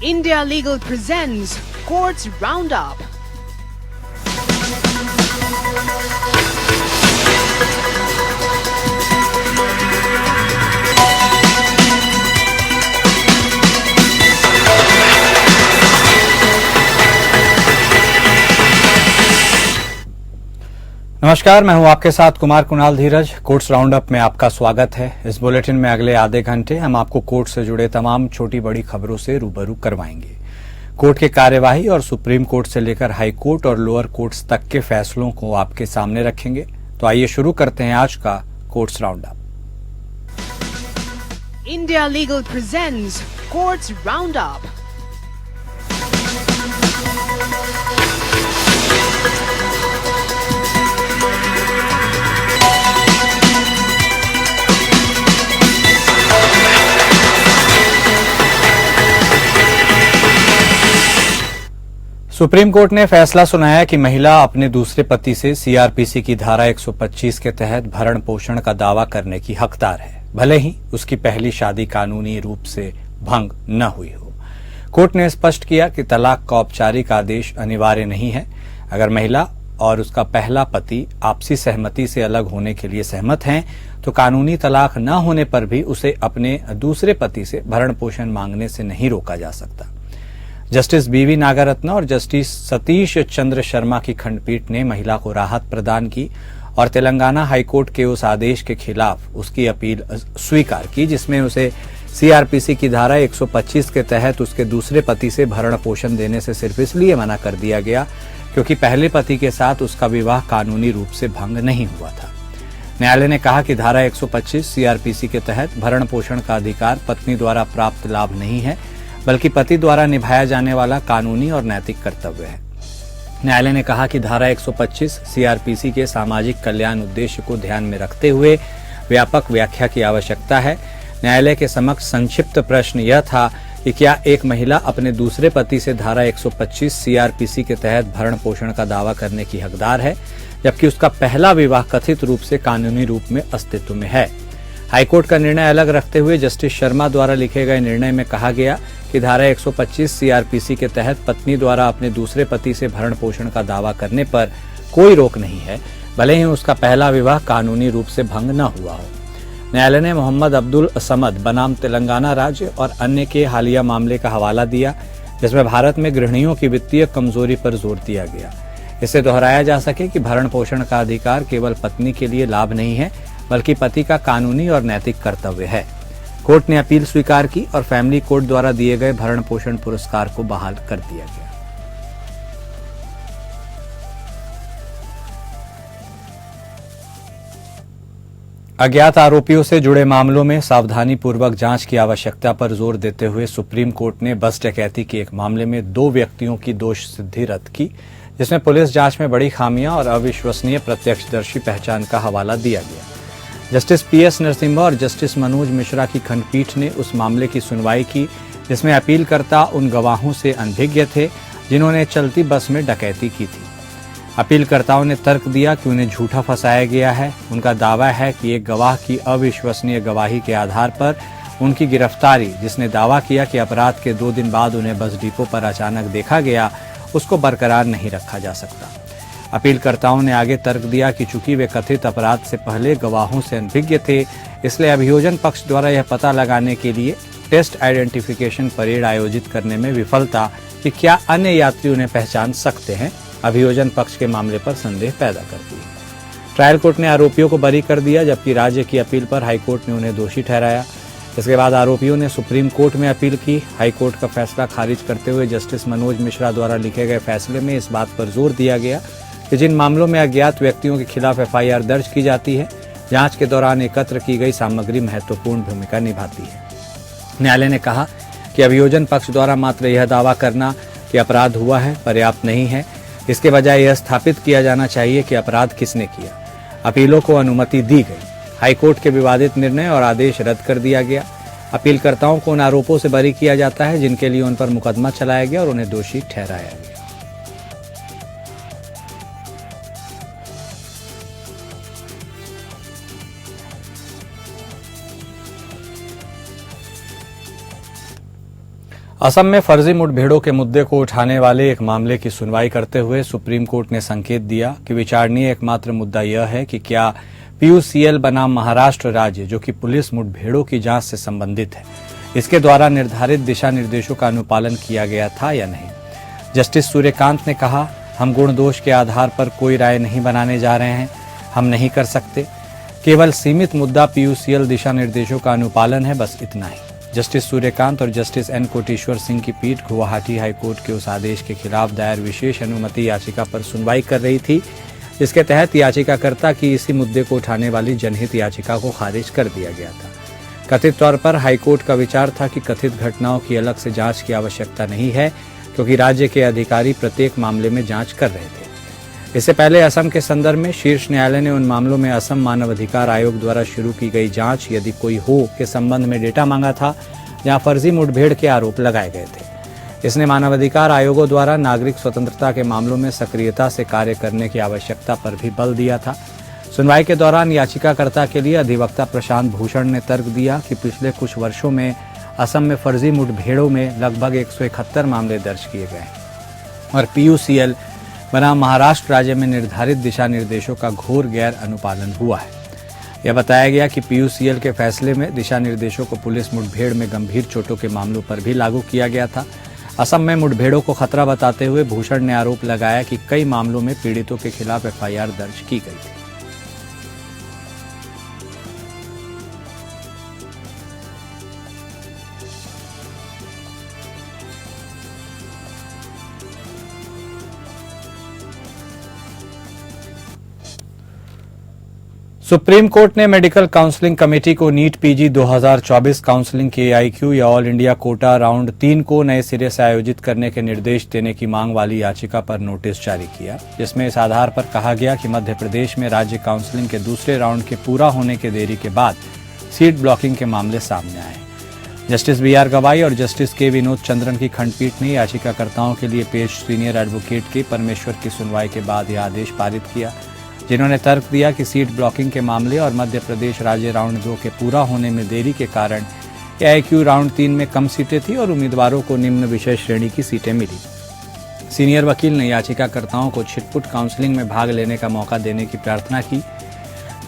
India Legal presents Courts Roundup. नमस्कार, मैं हूं आपके साथ कुमार कुणाल धीरज। कोर्ट्स राउंडअप में आपका स्वागत है। इस बुलेटिन में अगले आधे घंटे हम आपको कोर्ट से जुड़े तमाम छोटी बड़ी खबरों से रूबरू करवाएंगे। कोर्ट के कार्यवाही और सुप्रीम कोर्ट से लेकर हाई कोर्ट और लोअर कोर्ट्स तक के फैसलों को आपके सामने रखेंगे। तो आइए शुरू करते हैं आज का courts roundup. India Legal presents Courts Roundup. Supreme court ने फैसला सुनाया कि महिला अपने दूसरे पति से सीआरपीसी की धारा 125 के तहत भरण पोषण का दावा करने की हकदार है, भले ही उसकी पहली शादी कानूनी रूप से भंग न हुई हो। कोर्ट ने स्पष्ट किया कि तलाक का औपचारिक आदेश अनिवार्य नहीं है। अगर महिला और उसका पहला पति आपसी सहमति से अलग होने के लिए सहमत हैं, तो कानूनी तलाक न होने पर भी उसे अपने दूसरे पति से भरण पोषण मांगने से नहीं रोका जा सकता। जस्टिस बीवी नागरत्न और जस्टिस सतीश चंद्र शर्मा की खंडपीठ ने महिला को राहत प्रदान की और तेलंगाना हाईकोर्ट के उस आदेश के खिलाफ उसकी अपील स्वीकार की, जिसमें उसे सीआरपीसी की धारा 125 के तहत उसके दूसरे पति से भरण पोषण देने से सिर्फ इसलिए मना कर दिया गया क्योंकि पहले पति के साथ उसका विवाह कानूनी रूप से भंग नहीं हुआ था। न्यायालय ने कहा कि धारा 125 सीआरपीसी के तहत भरण पोषण का अधिकार पत्नी द्वारा प्राप्त लाभ नहीं है, बल्कि पति द्वारा निभाया जाने वाला कानूनी और नैतिक कर्तव्य है। न्यायालय ने कहा कि धारा 125 सीआरपीसी के सामाजिक कल्याण उद्देश्य को ध्यान में रखते हुए व्यापक व्याख्या की आवश्यकता है। न्यायालय के समक्ष संक्षिप्त प्रश्न यह था कि क्या एक महिला अपने दूसरे पति से धारा 125 सीआरपीसी के तहत भरण पोषण का दावा करने की हकदार है, जबकि उसका पहला विवाह कथित रूप से कानूनी रूप में अस्तित्व में है। हाईकोर्ट का निर्णय अलग रखते हुए जस्टिस शर्मा द्वारा लिखे गए निर्णय में कहा गया कि धारा 125 सीआरपीसी के तहत पत्नी द्वारा अपने दूसरे पति से भरण पोषण का दावा करने पर कोई रोक नहीं है, भले ही उसका पहला विवाह कानूनी रूप से भंग न हुआ हो। न्यायालय ने मोहम्मद अब्दुल समद बनाम तेलंगाना राज्य और अन्य के हालिया मामले का हवाला दिया, जिसमें भारत में गृहिणियों की वित्तीय कमजोरी पर जोर दिया गया। इससे दोहराया जा सके कि भरण पोषण का अधिकार केवल पत्नी के लिए लाभ नहीं है, बल्कि पति का कानूनी और नैतिक कर्तव्य है। कोर्ट ने अपील स्वीकार की और फैमिली कोर्ट द्वारा दिए गए भरण पोषण पुरस्कार को बहाल कर दिया गया। अज्ञात आरोपियों से जुड़े मामलों में सावधानी पूर्वक जांच की आवश्यकता पर जोर देते हुए सुप्रीम कोर्ट ने बस डकैती के एक मामले में 2 व्यक्तियों की दोष सिद्धि रद्द की, जिसमें पुलिस जांच में बड़ी खामियां और अविश्वसनीय प्रत्यक्षदर्शी पहचान का हवाला दिया गया। जस्टिस पीएस नरसिम्हा और जस्टिस मनोज मिश्रा की खंडपीठ ने उस मामले की सुनवाई की, जिसमें अपीलकर्ता उन गवाहों से अनभिज्ञ थे जिन्होंने चलती बस में डकैती की थी। अपीलकर्ताओं ने तर्क दिया कि उन्हें झूठा फंसाया गया है। उनका दावा है कि एक गवाह की अविश्वसनीय गवाही के आधार पर उनकी गिरफ्तारी, जिसने दावा किया कि अपराध के 2 दिन बाद उन्हें बस डिपो पर अचानक देखा गया, उसको बरकरार नहीं रखा जा सकता। अपीलकर्ताओं ने आगे तर्क दिया कि चूंकि वे कथित अपराध से पहले गवाहों से अनभिज्ञ थे, इसलिए अभियोजन पक्ष द्वारा यह पता लगाने के लिए टेस्ट आइडेंटिफिकेशन परेड आयोजित करने में विफलता कि क्या अन्य यात्री उन्हें पहचान सकते हैं, अभियोजन पक्ष के मामले पर संदेह पैदा करती है। ट्रायल कोर्ट ने आरोपियों को बरी कर दिया, जबकि राज्य की अपील पर हाईकोर्ट ने उन्हें दोषी ठहराया। इसके बाद आरोपियों ने सुप्रीम कोर्ट में अपील की। हाईकोर्ट का फैसला खारिज करते हुए जस्टिस मनोज मिश्रा द्वारा लिखे गए फैसले में इस बात पर जोर दिया गया कि जिन मामलों में अज्ञात व्यक्तियों के खिलाफ एफआईआर दर्ज की जाती है, जांच के दौरान एकत्र की गई सामग्री महत्वपूर्ण भूमिका निभाती है। न्यायालय ने कहा कि अभियोजन पक्ष द्वारा मात्र यह दावा करना कि अपराध हुआ है पर्याप्त नहीं है। इसके बजाय यह स्थापित किया जाना चाहिए कि अपराध किसने किया। अपीलों को अनुमति दी गई। हाईकोर्ट के विवादित निर्णय और आदेश रद्द कर दिया गया। अपीलकर्ताओं को उन आरोपों से बरी किया जाता है जिनके लिए उन पर मुकदमा चलाया गया और उन्हें दोषी ठहराया गया। असम में फर्जी मुठभेड़ों के मुद्दे को उठाने वाले एक मामले की सुनवाई करते हुए सुप्रीम कोर्ट ने संकेत दिया कि विचारणीय एकमात्र मुद्दा यह है कि क्या PUCL बनाम महाराष्ट्र राज्य, जो कि पुलिस मुठभेड़ों की जांच से संबंधित है, इसके द्वारा निर्धारित दिशा निर्देशों का अनुपालन किया गया था या नहीं। जस्टिस सूर्यकांत ने कहा, हम गुण दोष के आधार पर कोई राय नहीं बनाने जा रहे हैं, हम नहीं कर सकते। केवल सीमित मुद्दा PUCL दिशा निर्देशों का अनुपालन है, बस इतना ही। जस्टिस सूर्यकांत और जस्टिस N कोटेश्वर सिंह की पीठ गुवाहाटी हाईकोर्ट के उस आदेश के खिलाफ दायर विशेष अनुमति याचिका पर सुनवाई कर रही थी, जिसके तहत याचिकाकर्ता की इसी मुद्दे को उठाने वाली जनहित याचिका को खारिज कर दिया गया था। कथित तौर पर हाईकोर्ट का विचार था कि कथित घटनाओं की अलग से जांच की आवश्यकता नहीं है, क्योंकि राज्य के अधिकारी प्रत्येक मामले में जांच कर रहे थे। इससे पहले असम के संदर्भ में शीर्ष न्यायालय ने उन मामलों में असम मानवाधिकार आयोग द्वारा शुरू की गई जांच यदि कोई हो के संबंध में डेटा मांगा था, जहां फर्जी मुठभेड़ के आरोप लगाए गए थे। इसने मानवाधिकार आयोगों द्वारा नागरिक स्वतंत्रता के मामलों में सक्रियता से कार्य करने की आवश्यकता पर भी बल दिया था। सुनवाई के दौरान याचिकाकर्ता के लिए अधिवक्ता प्रशांत भूषण ने तर्क दिया कि पिछले कुछ वर्षों में असम में फर्जी मुठभेड़ों में लगभग 171 मामले दर्ज किए गए और PUCL बनाम महाराष्ट्र राज्य में निर्धारित दिशा निर्देशों का घोर गैर अनुपालन हुआ है। यह बताया गया कि PUCL के फैसले में दिशा निर्देशों को पुलिस मुठभेड़ में गंभीर चोटों के मामलों पर भी लागू किया गया था। असम में मुठभेड़ों को खतरा बताते हुए भूषण ने आरोप लगाया कि कई मामलों में पीड़ितों के खिलाफ FIR दर्ज की गई थी। सुप्रीम कोर्ट ने मेडिकल काउंसलिंग कमेटी को नीट PG 2024 काउंसलिंग के AIQ या ऑल इंडिया कोटा राउंड 3 को नए सिरे से आयोजित करने के निर्देश देने की मांग वाली याचिका पर नोटिस जारी किया, जिसमें इस आधार पर कहा गया कि मध्य प्रदेश में राज्य काउंसलिंग के दूसरे राउंड के पूरा होने के देरी के बाद सीट ब्लॉकिंग के मामले सामने आए। जस्टिस BR गवाई और जस्टिस K विनोद चंद्रन की खंडपीठ ने याचिकाकर्ताओं के लिए पेश सीनियर एडवोकेट के परमेश्वर की सुनवाई के बाद यह आदेश पारित किया, जिन्होंने तर्क दिया कि सीट ब्लॉकिंग के मामले और मध्य प्रदेश राज्य राउंड 2 के पूरा होने में देरी के कारण AIQ राउंड 3 में कम सीटें थी और उम्मीदवारों को निम्न विषय श्रेणी की सीटें मिली। सीनियर वकील ने याचिकाकर्ताओं को छिटपुट काउंसलिंग में भाग लेने का मौका देने की प्रार्थना की।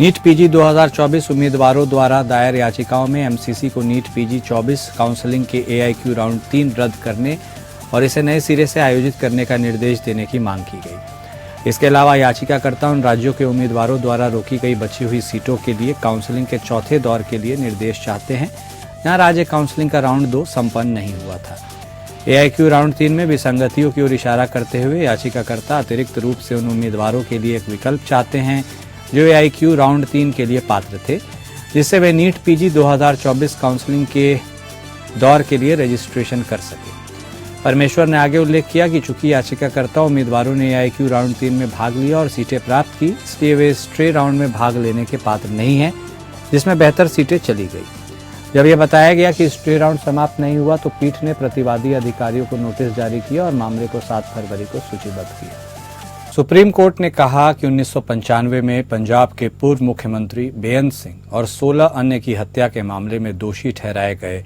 नीट PG 2024 उम्मीदवारों द्वारा दायर याचिकाओं में MCC को नीट PG 24 काउंसलिंग के AIQ राउंड 3 रद्द करने और इसे नए सिरे से आयोजित करने का निर्देश देने की मांग की गई। इसके अलावा याचिकाकर्ता उन राज्यों के उम्मीदवारों द्वारा रोकी गई बची हुई सीटों के लिए काउंसलिंग के चौथे दौर के लिए निर्देश चाहते हैं, जहां राज्य काउंसलिंग का राउंड 2 संपन्न नहीं हुआ था। AIQ राउंड 3 में विसंगतियों की ओर इशारा करते हुए याचिकाकर्ता अतिरिक्त रूप से उन उम्मीदवारों के लिए एक विकल्प चाहते हैं जो AIQ राउंड 3 के लिए पात्र थे, जिससे वे नीट PG 2024 काउंसलिंग के दौर के लिए रजिस्ट्रेशन कर सके। परमेश्वर ने आगे उल्लेख किया कि चूंकि याचिकाकर्ता उम्मीदवारों ने AIQ राउंड 3 में भाग लिया और सीटें प्राप्त की, इसलिए वे स्ट्रे राउंड में भाग लेने के पात्र नहीं हैं, जिसमें बेहतर सीटें चली गई। जब यह बताया गया कि स्ट्रे राउंड समाप्त नहीं हुआ, तो पीठ ने प्रतिवादी अधिकारियों को नोटिस जारी किया और मामले को 7 फरवरी को सूचीबद्ध किया। सुप्रीम कोर्ट ने कहा कि 1995 में पंजाब के पूर्व मुख्यमंत्री बेअंत सिंह और 16 अन्य की हत्या के मामले में दोषी ठहराए गए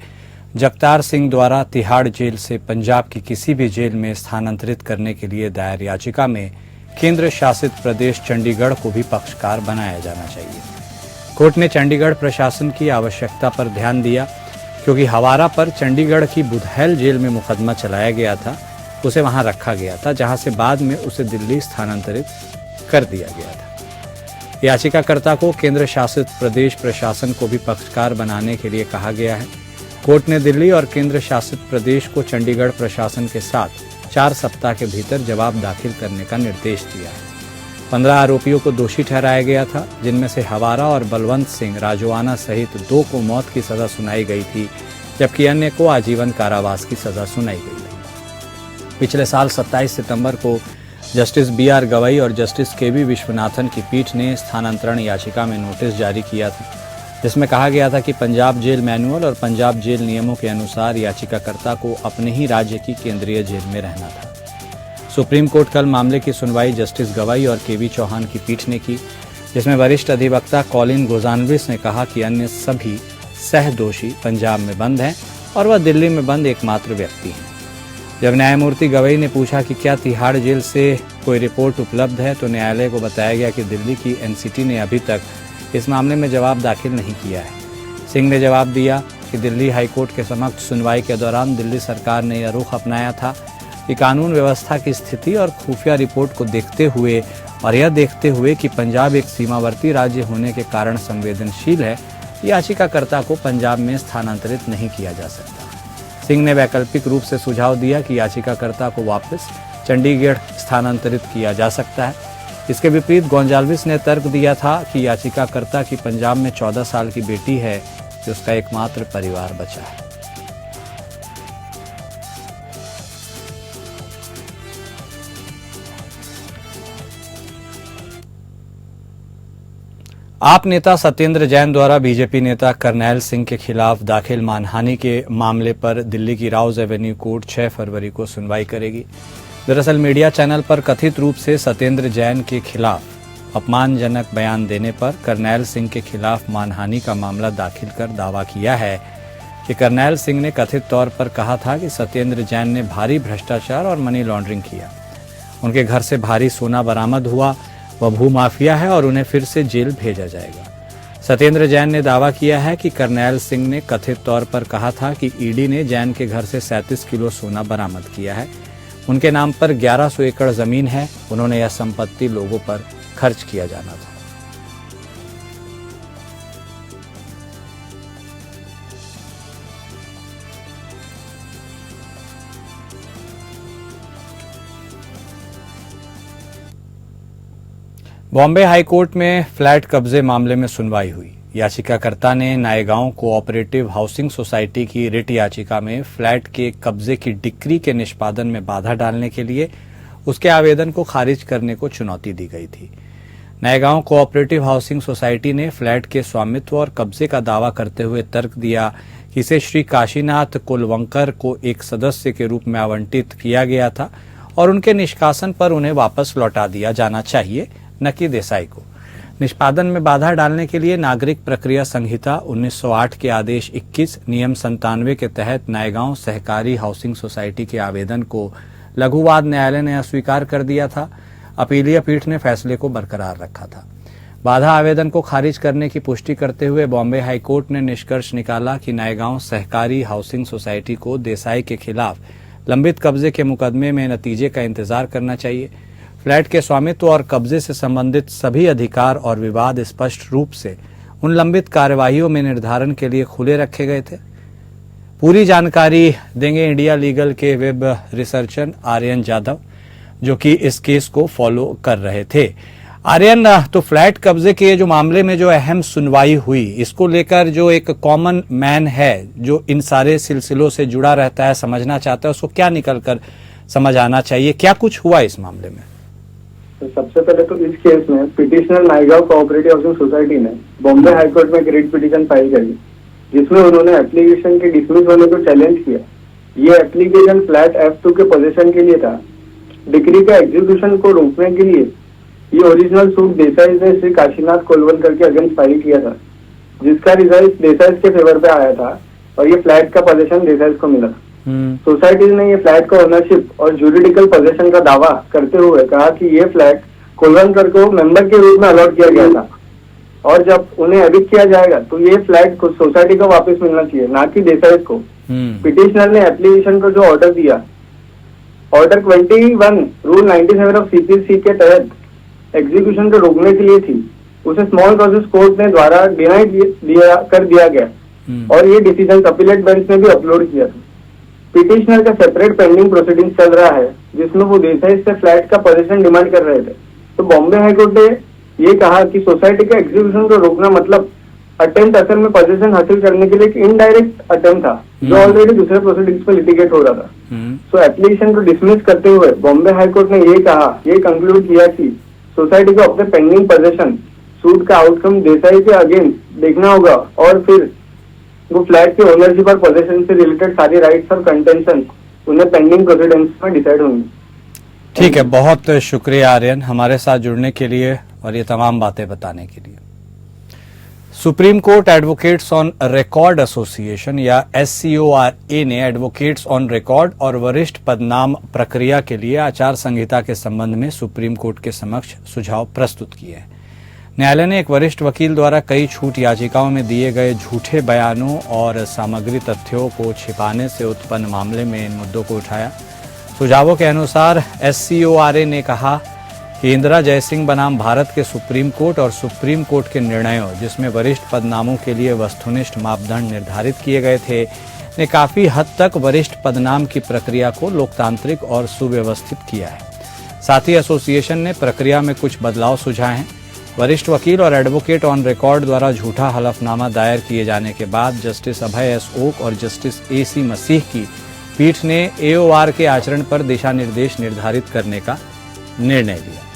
जगतार सिंह द्वारा तिहाड़ जेल से पंजाब की किसी भी जेल में स्थानांतरित करने के लिए दायर याचिका में केंद्र शासित प्रदेश चंडीगढ़ को भी पक्षकार बनाया जाना चाहिए। कोर्ट ने चंडीगढ़ प्रशासन की आवश्यकता पर ध्यान दिया, क्योंकि हवारा पर चंडीगढ़ की बुधैल जेल में मुकदमा चलाया गया था, उसे वहां रखा गया था, जहां से बाद में उसे दिल्ली स्थानांतरित कर दिया गया था। याचिकाकर्ता को केंद्र शासित प्रदेश प्रशासन को भी पक्षकार बनाने के लिए कहा गया है। कोर्ट ने दिल्ली और केंद्र शासित प्रदेश को चंडीगढ़ प्रशासन के साथ 4 सप्ताह के भीतर जवाब दाखिल करने का निर्देश दिया है। 15 आरोपियों को दोषी ठहराया गया था, जिनमें से हवारा और बलवंत सिंह राजोआना सहित 2 को मौत की सजा सुनाई गई थी, जबकि अन्य को आजीवन कारावास की सजा सुनाई गई थी। पिछले साल 27 सितंबर को जस्टिस BR गवाई और जस्टिस KV विश्वनाथन की पीठ ने स्थानांतरण याचिका में नोटिस जारी किया था, जिसमें कहा गया था कि पंजाब जेल मैनुअल और पंजाब जेल नियमों के अनुसार याचिकाकर्ता को अपने ही राज्य की केंद्रीय जेल में रहना था। सुप्रीम कोर्ट कल मामले की सुनवाई जस्टिस गवाई और KV चौहान की पीठ ने की, जिसमें वरिष्ठ अधिवक्ता कॉलिन गोजानविस ने कहा कि अन्य सभी सह दोषी पंजाब में बंद हैं और वह दिल्ली में बंद एकमात्र व्यक्ति हैं। जब न्यायमूर्ति गवई ने पूछा कि क्या तिहाड़ जेल से कोई रिपोर्ट उपलब्ध है, तो न्यायालय को बताया गया कि दिल्ली की एनसीटी ने अभी तक इस मामले में जवाब दाखिल नहीं किया है। सिंह ने जवाब दिया कि दिल्ली हाईकोर्ट के समक्ष सुनवाई के दौरान दिल्ली सरकार ने यह रुख अपनाया था कि कानून व्यवस्था की स्थिति और खुफिया रिपोर्ट को देखते हुए और यह देखते हुए कि पंजाब एक सीमावर्ती राज्य होने के कारण संवेदनशील है, याचिकाकर्ता को पंजाब में स्थानांतरित नहीं किया जा सकता। सिंह ने वैकल्पिक रूप से सुझाव दिया कि याचिकाकर्ता को वापस चंडीगढ़ स्थानांतरित किया जा सकता है। इसके विपरीत गोंजाल्विस ने तर्क दिया था कि याचिकाकर्ता की पंजाब में 14 साल की बेटी है, जो उसका एकमात्र परिवार बचा है। आप नेता सत्येंद्र जैन द्वारा बीजेपी नेता करनैल सिंह के खिलाफ दाखिल मानहानि के मामले पर दिल्ली की राउज एवेन्यू कोर्ट 6 फरवरी को सुनवाई करेगी। दरअसल मीडिया चैनल पर कथित रूप से सत्येंद्र जैन के खिलाफ अपमानजनक बयान देने पर करनैल सिंह के खिलाफ मानहानि का मामला दाखिल कर दावा किया है कि करनैल सिंह ने कथित तौर पर कहा था कि सत्येंद्र जैन ने भारी भ्रष्टाचार और मनी लॉन्ड्रिंग किया। उनके घर से भारी सोना बरामद हुआ, वह भूमाफिया है और उन्हें फिर से जेल भेजा जाएगा। सत्येंद्र जैन ने दावा किया है कि करनैल सिंह ने कथित तौर पर कहा था कि ईडी ने जैन के घर से 37 किलो सोना बरामद किया है। उनके नाम पर 1100 एकड़ जमीन है। उन्होंने यह संपत्ति लोगों पर खर्च किया जाना था। बॉम्बे हाईकोर्ट में फ्लैट कब्जे मामले में सुनवाई हुई। याचिकाकर्ता ने नायगांव कोऑपरेटिव हाउसिंग सोसाइटी की रिट याचिका में फ्लैट के कब्जे की डिक्री के निष्पादन में बाधा डालने के लिए उसके आवेदन को खारिज करने को चुनौती दी गई थी। नायगांव कोऑपरेटिव हाउसिंग सोसाइटी ने फ्लैट के स्वामित्व और कब्जे का दावा करते हुए तर्क दिया कि इसे श्री काशीनाथ कोलवंकर को एक सदस्य के रूप में आवंटित किया गया था और उनके निष्कासन पर उन्हें वापस लौटा दिया जाना चाहिए, न कि देसाई को। निष्पादन में बाधा डालने के लिए नागरिक प्रक्रिया संहिता 1908 के आदेश 21 नियम 97 के तहत नायगांव सहकारी हाउसिंग सोसाइटी के आवेदन को लघुवाद न्यायालय ने अस्वीकार कर दिया था। अपीलीय पीठ ने फैसले को बरकरार रखा था। बाधा आवेदन को खारिज करने की पुष्टि करते हुए बॉम्बे हाईकोर्ट ने निष्कर्ष निकाला कि नायगांव सहकारी हाउसिंग सोसाइटी को देसाई के खिलाफ लंबित कब्जे के मुकदमे में नतीजे का इंतजार करना चाहिए। फ्लैट के स्वामित्व और कब्जे से संबंधित सभी अधिकार और विवाद स्पष्ट रूप से उन लंबित कार्यवाहियों में निर्धारण के लिए खुले रखे गए थे। पूरी जानकारी देंगे इंडिया लीगल के वेब रिसर्चर आर्यन जाधव, जो कि इस केस को फॉलो कर रहे थे। आर्यन, तो फ्लैट कब्जे के जो मामले में जो अहम सुनवाई हुई, इसको लेकर जो एक कॉमन मैन है जो इन सारे सिलसिलों से जुड़ा रहता है, समझना चाहता है, उसको क्या निकल कर समझ आना चाहिए, क्या कुछ हुआ इस मामले में? तो सबसे पहले तो इस केस में petitioner Naigaon cooperative housing society ने बॉम्बे हाईकोर्ट में एक रिट पिटीशन फाइल करी, जिसमें उन्होंने एप्लीकेशन के डिसमिस होने को चैलेंज किया। ये एप्लीकेशन फ्लैट F2 के पोजीशन के लिए था। डिक्री के एग्जीक्यूशन को रोकने के लिए ये ओरिजिनल सूट देसाई ने श्री काशीनाथ कोलवंकर के अगेंस्ट फाइल किया था, जिसका रिजल्ट देसाई के फेवर पे आया था और ये फ्लैट का पोजीशन देसाई को मिला। सोसाइटी ने ये फ्लैट का ओनरशिप और ज्यूरिडिकल पोजीशन का दावा करते हुए कहा कि ये फ्लैट कोलवंकर को मेंबर के रूप में अलॉट किया गया था और जब उन्हें एविक्ट किया जाएगा तो ये फ्लैट को सोसाइटी को वापस मिलना चाहिए, ना कि देसाई को। पिटिशनर ने एप्लीकेशन को जो ऑर्डर दिया, ऑर्डर 21 रूल 97 ऑफ CPC के तहत एग्जीक्यूशन को रोकने के लिए थी, उसे स्मॉल प्रोसेस कोर्ट ने द्वारा डिनाई कर दिया गया और ये डिसीजन अपीलेट बेंच ने भी अपलोड किया था। पिटिशनर का सेपरेट पेंडिंग प्रोसीडिंग चल रहा है, जिसमें वो देसाई से फ्लैट का पोजीशन डिमांड कर रहे थे। तो बॉम्बे हाईकोर्ट ने ये कहा कि सोसाइटी के एग्जीक्यूशन को रोकना मतलब अटेम्प्ट असल में पोजीशन हासिल करने के लिए एक इनडायरेक्ट अटेम्प्ट था, जो ऑलरेडी दूसरे प्रोसीडिंग्स में लिटिगेट हो रहा था। सो एप्लीकेशन को डिसमिस करते हुए बॉम्बे हाईकोर्ट ने ये कंक्लूड किया कि सोसाइटी को अपने पेंडिंग पोजीशन सूट का आउटकम देसाई के अगेंस्ट देखना होगा और फिर वो फ्लैट के ओनरशिप और पोजीशन से रिलेटेड सारी राइट्स और कंटेंशन उन्हें पेंडिंग प्रोसीडिंग्स में डिसाइड होंगी। ठीक है, बहुत शुक्रिया आर्यन हमारे साथ जुड़ने के लिए और ये तमाम बातें बताने के लिए। Supreme court advocates on record association या SCORA ने एडवोकेट्स ऑन रिकॉर्ड और वरिष्ठ पदनाम प्रक्रिया के लिए आचार संहिता के संबंध में सुप्रीम कोर्ट के समक्ष सुझाव प्रस्तुत किए हैं। न्यायालय ने एक वरिष्ठ वकील द्वारा कई छूट याचिकाओं में दिए गए झूठे बयानों और सामग्री तथ्यों को छिपाने से उत्पन्न मामले में इन मुद्दों को उठाया। सुझावों के अनुसार SCORA ने कहा कि इंदिरा जयसिंह बनाम भारत के सुप्रीम कोर्ट और सुप्रीम कोर्ट के निर्णयों, जिसमें वरिष्ठ पदनामों के लिए वस्तुनिष्ठ मापदंड निर्धारित किए गए थे, ने काफी हद तक वरिष्ठ पदनाम की प्रक्रिया को लोकतांत्रिक और सुव्यवस्थित किया है। साथ ही एसोसिएशन ने प्रक्रिया में कुछ बदलाव सुझाए हैं। वरिष्ठ वकील और एडवोकेट ऑन रिकॉर्ड द्वारा झूठा हलफनामा दायर किए जाने के बाद जस्टिस अभय S. ओक और जस्टिस AC. मसीह की पीठ ने AOR के आचरण पर दिशा निर्देश निर्धारित करने का निर्णय लिया।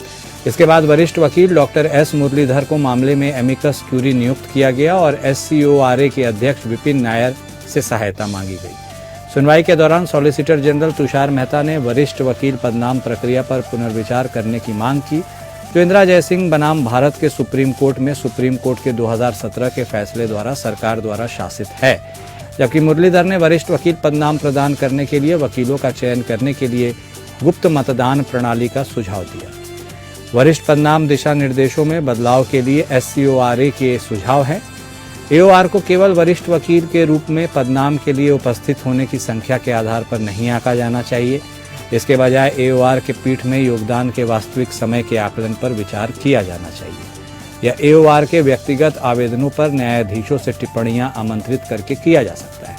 इसके बाद वरिष्ठ वकील डॉक्टर S. मुरलीधर को मामले में एमिकस क्यूरी नियुक्त किया गया और SCORA के अध्यक्ष विपिन नायर से सहायता मांगी गई। सुनवाई के दौरान सॉलिसिटर जनरल तुषार मेहता ने वरिष्ठ वकील पदनाम प्रक्रिया पर पुनर्विचार करने की मांग की, जो इंदिरा जयसिंह बनाम भारत के सुप्रीम कोर्ट में सुप्रीम कोर्ट के 2017 के फैसले द्वारा सरकार द्वारा शासित है। जबकि मुरलीधर ने वरिष्ठ वकील पदनाम प्रदान करने के लिए वकीलों का चयन करने के लिए गुप्त मतदान प्रणाली का सुझाव दिया। वरिष्ठ पदनाम दिशा निर्देशों में बदलाव के लिए SCORA के सुझाव हैं। AOR को केवल वरिष्ठ वकील के रूप में पदनाम के लिए उपस्थित होने की संख्या के आधार पर नहीं आंका जाना चाहिए। इसके बजाय AOR के पीठ में योगदान के वास्तविक समय के आकलन पर विचार किया जाना चाहिए। या AOR के व्यक्तिगत आवेदनों पर न्यायाधीशों से टिप्पणियां आमंत्रित करके किया जा सकता है।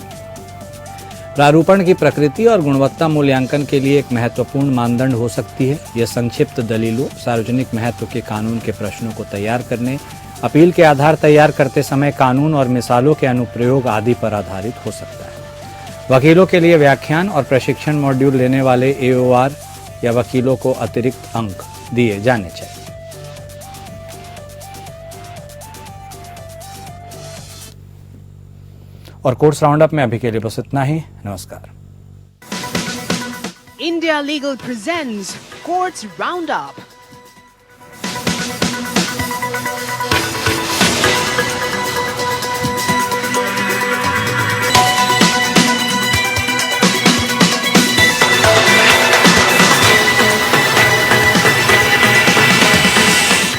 प्रारूपण की प्रकृति और गुणवत्ता मूल्यांकन के लिए एक महत्वपूर्ण मानदंड हो सकती है। यह संक्षिप्त दलीलों, सार्वजनिक महत्व के कानून के प्रश्नों को तैयार करने, अपील के आधार तैयार करते समय कानून और मिसालों के अनुप्रयोग आदि पर आधारित हो सकता है। वकीलों के लिए व्याख्यान और प्रशिक्षण मॉड्यूल लेने वाले AOR या वकीलों को अतिरिक्त अंक दिए जाने चाहिए। और कोर्ट्स राउंडअप में अभी के लिए बस इतना ही। नमस्कार। India Legal presents Courts Roundup.